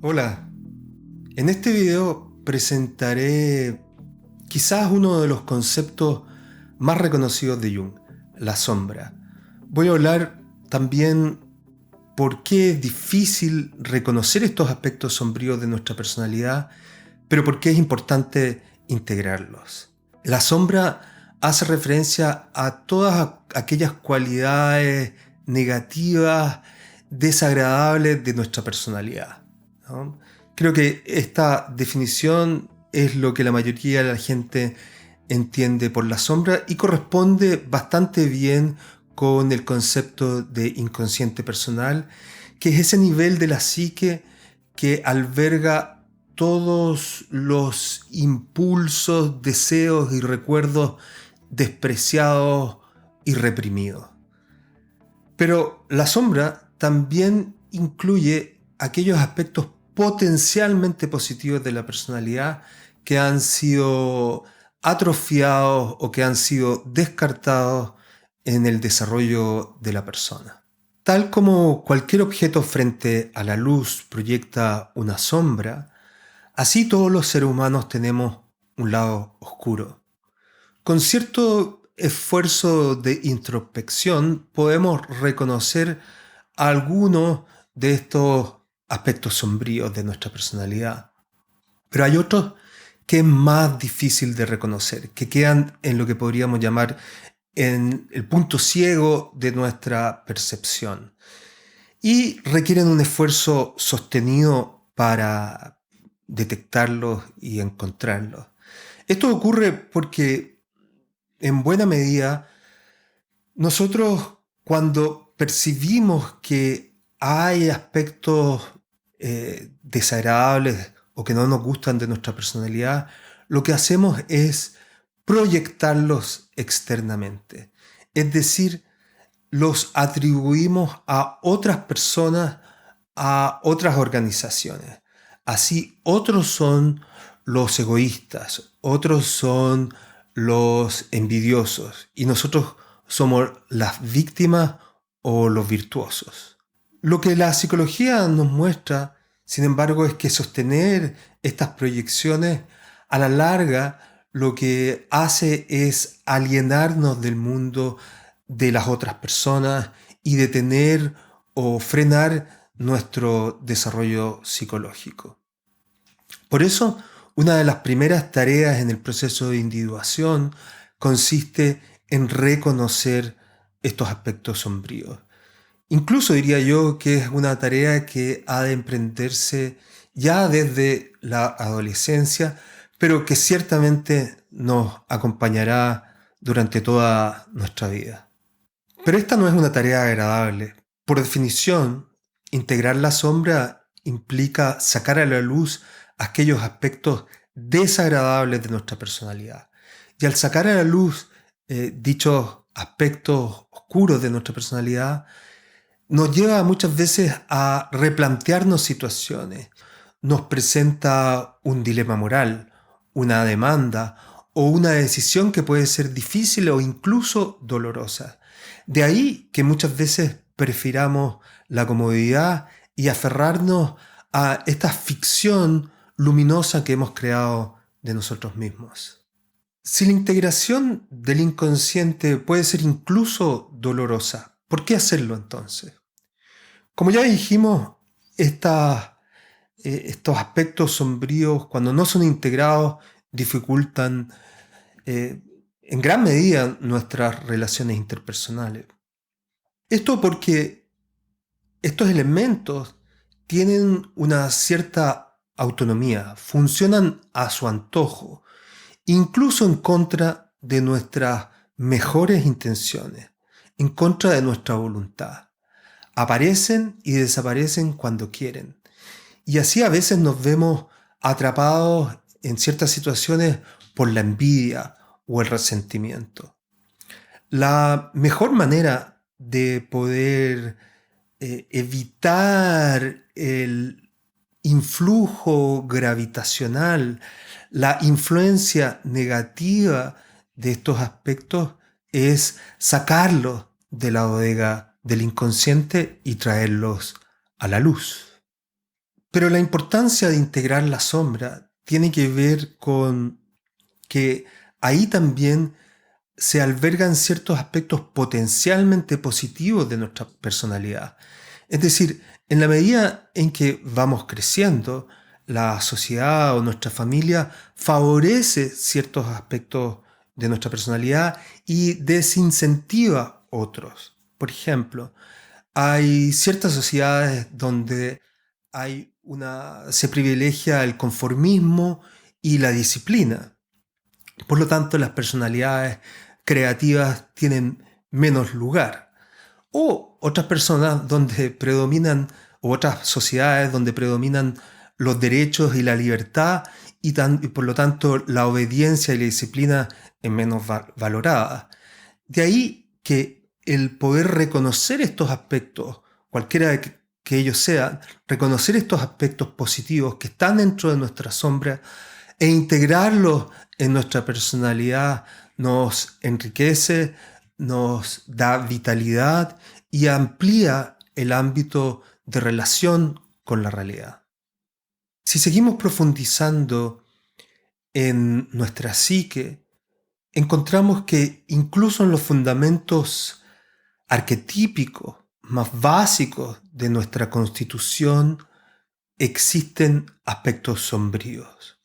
Hola, en este video presentaré quizás uno de los conceptos más reconocidos de Jung, la sombra. Voy a hablar también por qué es difícil reconocer estos aspectos sombríos de nuestra personalidad, pero por qué es importante integrarlos. La sombra hace referencia a todas aquellas cualidades negativas, desagradables de nuestra personalidad, ¿no? Creo que esta definición es lo que la mayoría de la gente entiende por la sombra y corresponde bastante bien con el concepto de inconsciente personal, que es ese nivel de la psique que alberga todos los impulsos, deseos y recuerdos despreciados y reprimidos. Pero la sombra también incluye aquellos aspectos potencialmente positivos de la personalidad que han sido atrofiados o que han sido descartados en el desarrollo de la persona. Tal como cualquier objeto frente a la luz proyecta una sombra, así todos los seres humanos tenemos un lado oscuro. Con cierto esfuerzo de introspección podemos reconocer algunos de estos aspectos sombríos de nuestra personalidad. Pero hay otros que es más difícil de reconocer, que quedan en lo que podríamos llamar en el punto ciego de nuestra percepción y requieren un esfuerzo sostenido para detectarlos y encontrarlos. Esto ocurre porque en buena medida nosotros cuando percibimos que hay aspectos desagradables o que no nos gustan de nuestra personalidad, lo que hacemos es proyectarlos externamente. Es decir, los atribuimos a otras personas, a otras organizaciones. Así, otros son los egoístas, otros son los envidiosos y nosotros somos las víctimas o los virtuosos. Lo que la psicología nos muestra, sin embargo, es que sostener estas proyecciones a la larga lo que hace es alienarnos del mundo de las otras personas y detener o frenar nuestro desarrollo psicológico. Por eso, una de las primeras tareas en el proceso de individuación consiste en reconocer estos aspectos sombríos. Incluso diría yo que es una tarea que ha de emprenderse ya desde la adolescencia, pero que ciertamente nos acompañará durante toda nuestra vida. Pero esta no es una tarea agradable. Por definición, integrar la sombra implica sacar a la luz aquellos aspectos desagradables de nuestra personalidad. Y al sacar a la luz dichos aspectos oscuros de nuestra personalidad, nos lleva muchas veces a replantearnos situaciones. Nos presenta un dilema moral, una demanda o una decisión que puede ser difícil o incluso dolorosa. De ahí que muchas veces prefiramos la comodidad y aferrarnos a esta ficción luminosa que hemos creado de nosotros mismos. Si la integración del inconsciente puede ser incluso dolorosa, ¿por qué hacerlo entonces? Como ya dijimos, estos aspectos sombríos, cuando no son integrados, dificultan en gran medida nuestras relaciones interpersonales. Esto porque estos elementos tienen una cierta autonomía, funcionan a su antojo, incluso en contra de nuestras mejores intenciones, en contra de nuestra voluntad. Aparecen y desaparecen cuando quieren. Y así a veces nos vemos atrapados en ciertas situaciones por la envidia o el resentimiento. La mejor manera de poder evitar el influjo gravitacional, la influencia negativa de estos aspectos es sacarlos de la bodega del inconsciente y traerlos a la luz. Pero la importancia de integrar la sombra tiene que ver con que ahí también se albergan ciertos aspectos potencialmente positivos de nuestra personalidad. Es decir, en la medida en que vamos creciendo, la sociedad o nuestra familia favorece ciertos aspectos de nuestra personalidad y desincentiva otros. Por ejemplo, hay ciertas sociedades donde se privilegia el conformismo y la disciplina. Por lo tanto, las personalidades creativas tienen menos lugar. O otras personas donde predominan, o otras sociedades donde predominan los derechos y la libertad y por lo tanto la obediencia y la disciplina es menos valorada. De ahí que el poder reconocer estos aspectos, cualquiera que ellos sean, reconocer estos aspectos positivos que están dentro de nuestra sombra e integrarlos en nuestra personalidad nos enriquece, nos da vitalidad y amplía el ámbito de relación con la realidad. Si seguimos profundizando en nuestra psique, encontramos que incluso en los fundamentos arquetípicos más básicos de nuestra constitución existen aspectos sombríos.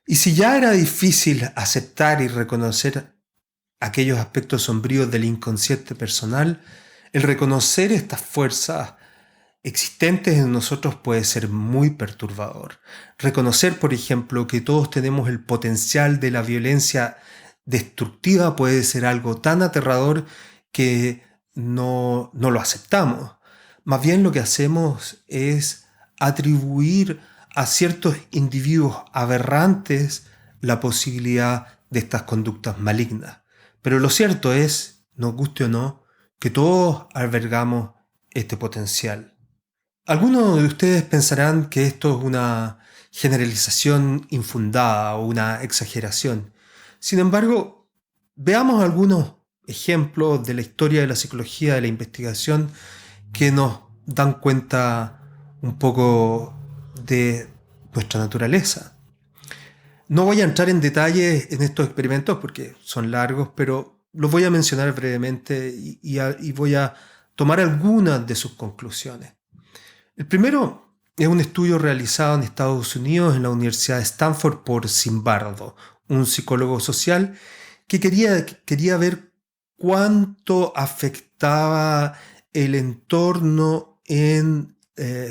Y si ya era difícil aceptar y reconocer aquellos aspectos sombríos del inconsciente personal, el reconocer estas fuerzas existentes en nosotros puede ser muy perturbador. Reconocer, por ejemplo, que todos tenemos el potencial de la violencia destructiva puede ser algo tan aterrador que no lo aceptamos. Más bien lo que hacemos es atribuir a ciertos individuos aberrantes la posibilidad de estas conductas malignas. Pero lo cierto es, nos guste o no, que todos albergamos este potencial. Algunos de ustedes pensarán que esto es una generalización infundada o una exageración. Sin embargo, veamos algunos ejemplos de la historia de la psicología de la investigación que nos dan cuenta un poco de nuestra naturaleza. No voy a entrar en detalle en estos experimentos porque son largos, pero los voy a mencionar brevemente y voy a tomar algunas de sus conclusiones. El primero es un estudio realizado en Estados Unidos en la Universidad de Stanford por Zimbardo, un psicólogo social que quería ver cuánto afectaba el entorno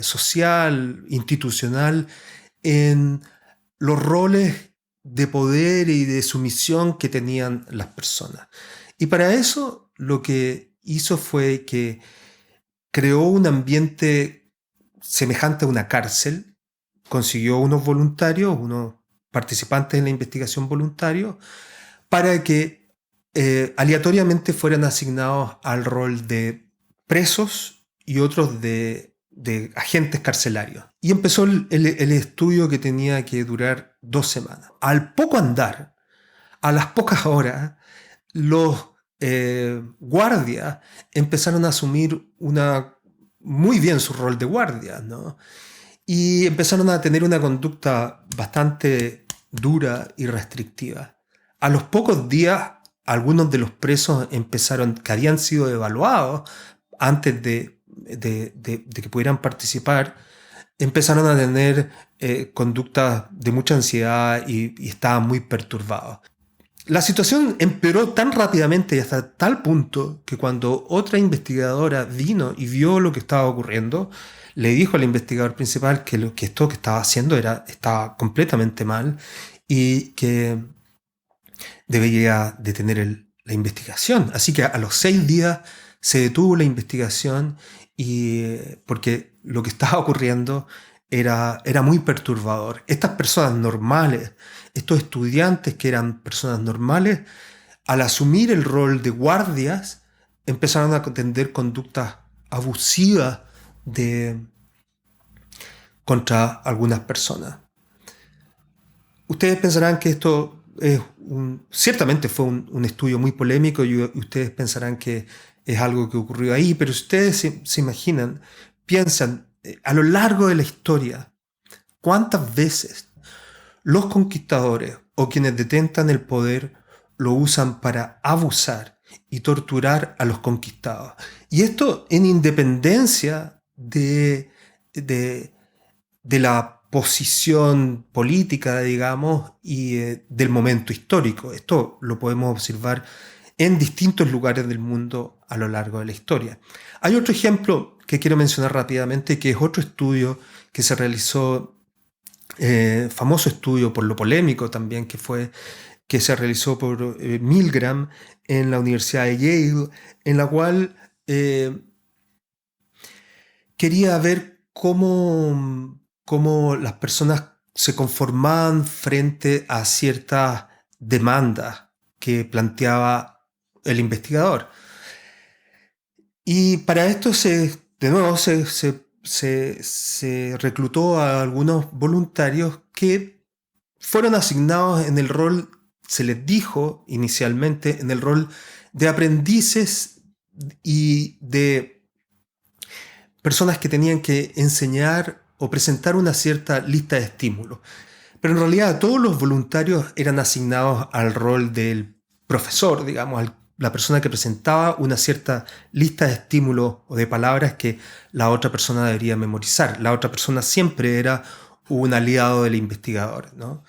social, institucional, en los roles de poder y de sumisión que tenían las personas. Y para eso lo que hizo fue que creó un ambiente semejante a una cárcel, consiguió unos voluntarios, unos participantes en la investigación voluntarios, para que aleatoriamente fueran asignados al rol de presos y otros de agentes carcelarios. Y empezó el estudio que tenía que durar 2 semanas. Al poco andar, a las pocas horas, los guardias empezaron a asumir muy bien su rol de guardia, ¿no? Y empezaron a tener una conducta bastante dura y restrictiva. A los pocos días, algunos de los presos que habían sido evaluados antes de que pudieran participar, empezaron a tener conductas de mucha ansiedad y estaban muy perturbados. La situación empeoró tan rápidamente y hasta tal punto que cuando otra investigadora vino y vio lo que estaba ocurriendo, le dijo al investigador principal que esto que estaba haciendo estaba completamente mal y que debería detener la investigación. Así que a los 6 días se detuvo la investigación porque lo que estaba ocurriendo era muy perturbador. Estas personas normales, estos estudiantes que eran personas normales, al asumir el rol de guardias, empezaron a tener conductas abusivas contra algunas personas. Ustedes pensarán que esto ciertamente fue un estudio muy polémico y ustedes pensarán que es algo que ocurrió ahí, pero si ustedes se imaginan, piensan a lo largo de la historia, ¿cuántas veces los conquistadores o quienes detentan el poder lo usan para abusar y torturar a los conquistados? Y esto en independencia de la posición política, digamos, y del momento histórico. Esto lo podemos observar en distintos lugares del mundo a lo largo de la historia. Hay otro ejemplo que quiero mencionar rápidamente, que es otro estudio que se realizó, famoso estudio por lo polémico también, que se realizó por Milgram en la Universidad de Yale, en la cual quería ver cómo las personas se conformaban frente a ciertas demandas que planteaba el investigador. Y para esto de nuevo se reclutó a algunos voluntarios que fueron asignados en el rol, se les dijo inicialmente, en el rol de aprendices y de personas que tenían que enseñar o presentar una cierta lista de estímulos. Pero en realidad todos los voluntarios eran asignados al rol del profesor, digamos, la persona que presentaba una cierta lista de estímulos o de palabras que la otra persona debería memorizar. La otra persona siempre era un aliado del investigador, ¿no?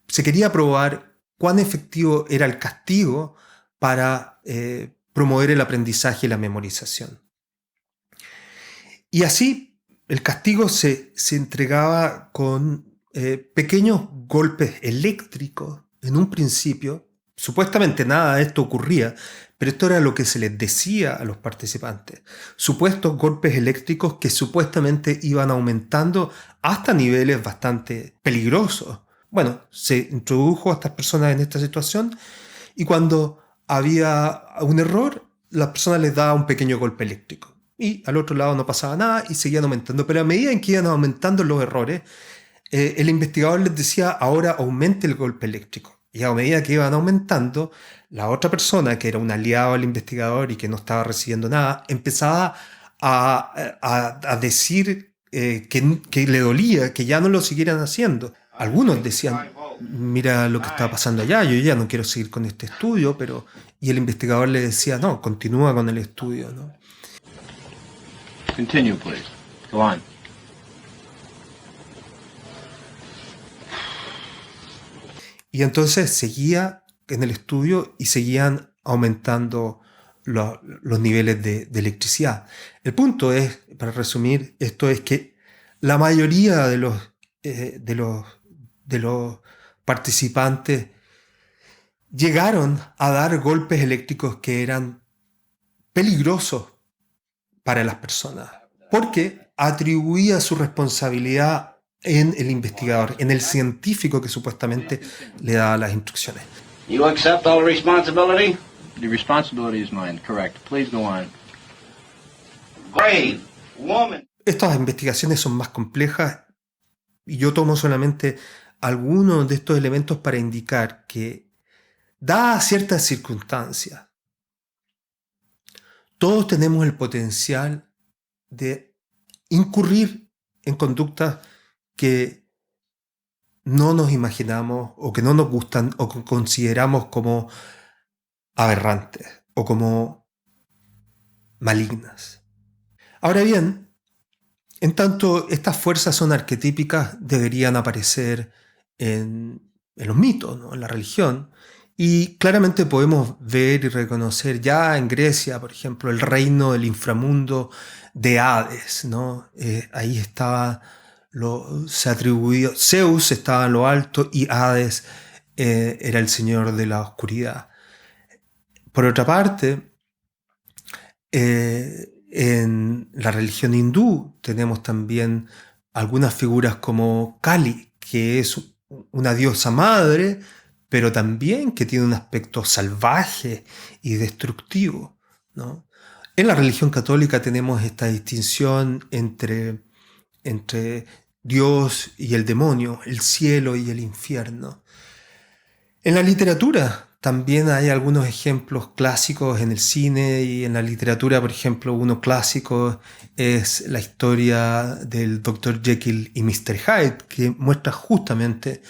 Se quería probar cuán efectivo era el castigo para promover el aprendizaje y la memorización. Y así el castigo se entregaba con pequeños golpes eléctricos en un principio. Supuestamente nada de esto ocurría, pero esto era lo que se les decía a los participantes. Supuestos golpes eléctricos que supuestamente iban aumentando hasta niveles bastante peligrosos. Bueno, se introdujo a estas personas en esta situación y cuando había un error, la persona les daba un pequeño golpe eléctrico. Y al otro lado no pasaba nada y seguían aumentando. Pero a medida en que iban aumentando los errores, el investigador les decía, ahora aumente el golpe eléctrico. Y a medida que iban aumentando, la otra persona, que era un aliado al investigador y que no estaba recibiendo nada, empezaba a decir que le dolía, que ya no lo siguieran haciendo. Algunos decían, mira lo que está pasando allá, yo ya no quiero seguir con este estudio, y el investigador le decía, no, continúa con el estudio, ¿no? Continue, please. Go on. Y entonces seguía en el estudio y seguían aumentando los niveles de electricidad. El punto es, para resumir, esto es que la mayoría de los participantes llegaron a dar golpes eléctricos que eran peligrosos para las personas, porque atribuía su responsabilidad en el investigador, en el científico que supuestamente le daba las instrucciones. You accept all responsibility? The responsibility is mine, correct. Please go on. Brave woman. Estas investigaciones son más complejas y yo tomo solamente algunos de estos elementos para indicar que, dadas ciertas circunstancias, todos tenemos el potencial de incurrir en conductas que no nos imaginamos o que no nos gustan o que consideramos como aberrantes o como malignas. Ahora bien, en tanto estas fuerzas son arquetípicas, deberían aparecer en los mitos, ¿no? En la religión. Y claramente podemos ver y reconocer ya en Grecia, por ejemplo, el reino del inframundo de Hades, ¿no? Ahí estaba, se atribuía, Zeus estaba en lo alto y Hades era el señor de la oscuridad. Por otra parte, en la religión hindú tenemos también algunas figuras como Kali, que es una diosa madre, pero también que tiene un aspecto salvaje y destructivo, ¿no? En la religión católica tenemos esta distinción entre Dios y el demonio, el cielo y el infierno. En la literatura también hay algunos ejemplos clásicos en el cine y en la literatura. Por ejemplo, uno clásico es la historia del Dr. Jekyll y Mr. Hyde, que muestra justamente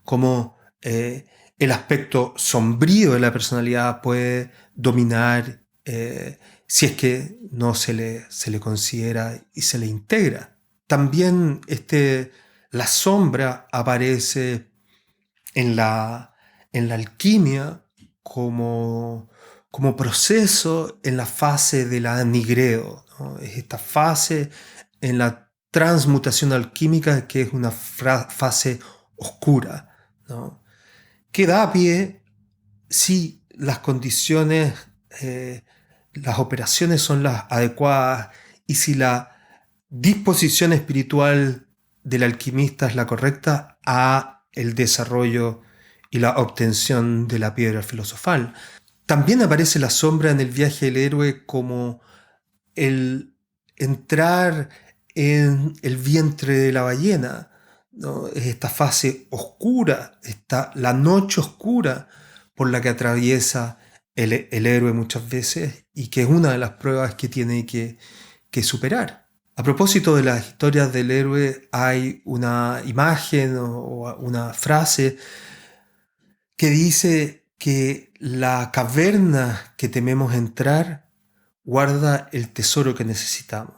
cómo el aspecto sombrío de la personalidad puede dominar si es que no se le considera y se le integra. También la sombra aparece en la alquimia como proceso en la fase del anigreo, ¿no? Es esta fase en la transmutación alquímica que es una fase oscura, ¿no? Que da pie, si las condiciones, las operaciones son las adecuadas y si la disposición espiritual del alquimista es la correcta, a el desarrollo y la obtención de la piedra filosofal. También aparece la sombra en el viaje del héroe como el entrar en el vientre de la ballena, ¿no? Es esta fase oscura, la noche oscura por la que atraviesa el héroe muchas veces y que es una de las pruebas que tiene que superar. A propósito de las historias del héroe, hay una imagen o una frase que dice que la caverna que tememos entrar guarda el tesoro que necesitamos.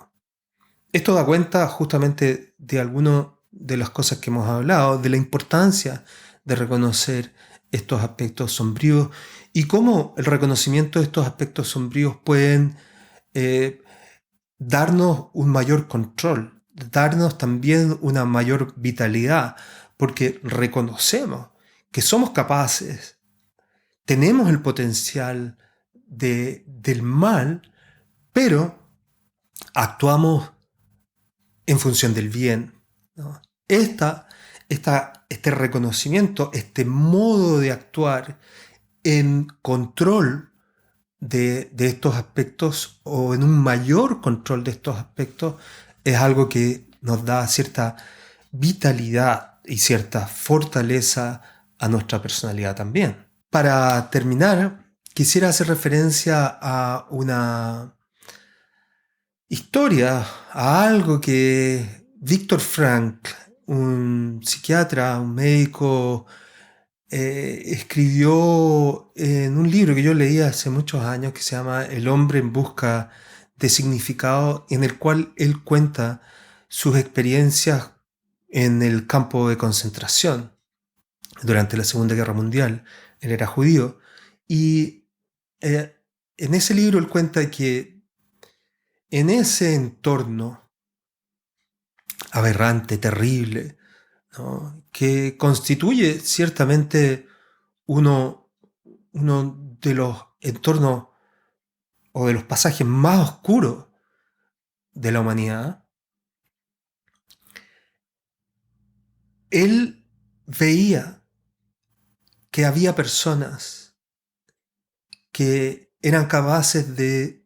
Esto da cuenta justamente de algunas de las cosas que hemos hablado, de la importancia de reconocer estos aspectos sombríos y cómo el reconocimiento de estos aspectos sombríos pueden darnos un mayor control, darnos también una mayor vitalidad, porque reconocemos que somos capaces, tenemos el potencial del mal, pero actuamos en función del bien, ¿no? Este reconocimiento, este modo de actuar en control de estos aspectos o en un mayor control de estos aspectos es algo que nos da cierta vitalidad y cierta fortaleza a nuestra personalidad también. Para terminar, quisiera hacer referencia a una historia, a algo que Viktor Frankl, un psiquiatra, un médico, escribió en un libro que yo leí hace muchos años que se llama El hombre en busca de significado, en el cual él cuenta sus experiencias en el campo de concentración durante la Segunda Guerra Mundial. Él era judío y en ese libro él cuenta que en ese entorno aberrante, terrible, ¿no?, que constituye ciertamente uno de los entornos o de los pasajes más oscuros de la humanidad, él veía que había personas que eran capaces de,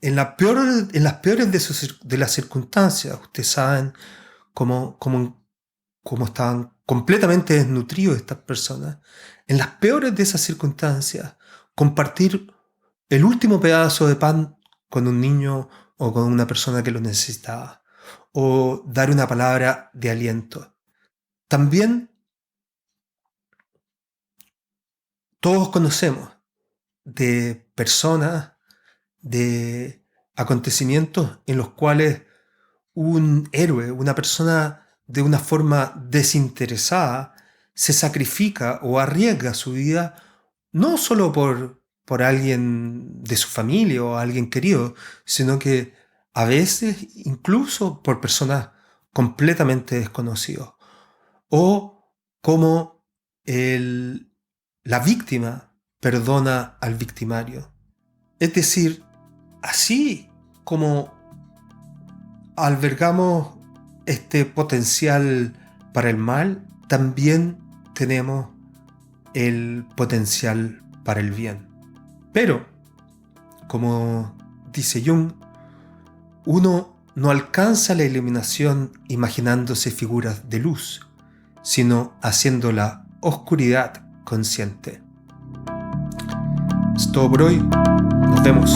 en las peores de las circunstancias, ustedes saben cómo estaban completamente desnutridos estas personas, en las peores de esas circunstancias, compartir el último pedazo de pan con un niño o con una persona que lo necesitaba, o dar una palabra de aliento. También todos conocemos de personas, de acontecimientos en los cuales un héroe, una persona de una forma desinteresada, se sacrifica o arriesga su vida no solo por alguien de su familia o alguien querido, sino que a veces incluso por personas completamente desconocidas. O como la víctima perdona al victimario. Es decir, así como albergamos este potencial para el mal, también tenemos el potencial para el bien. Pero, como dice Jung, uno no alcanza la iluminación imaginándose figuras de luz, sino haciendo la oscuridad consciente. Es todo por hoy. Nos vemos.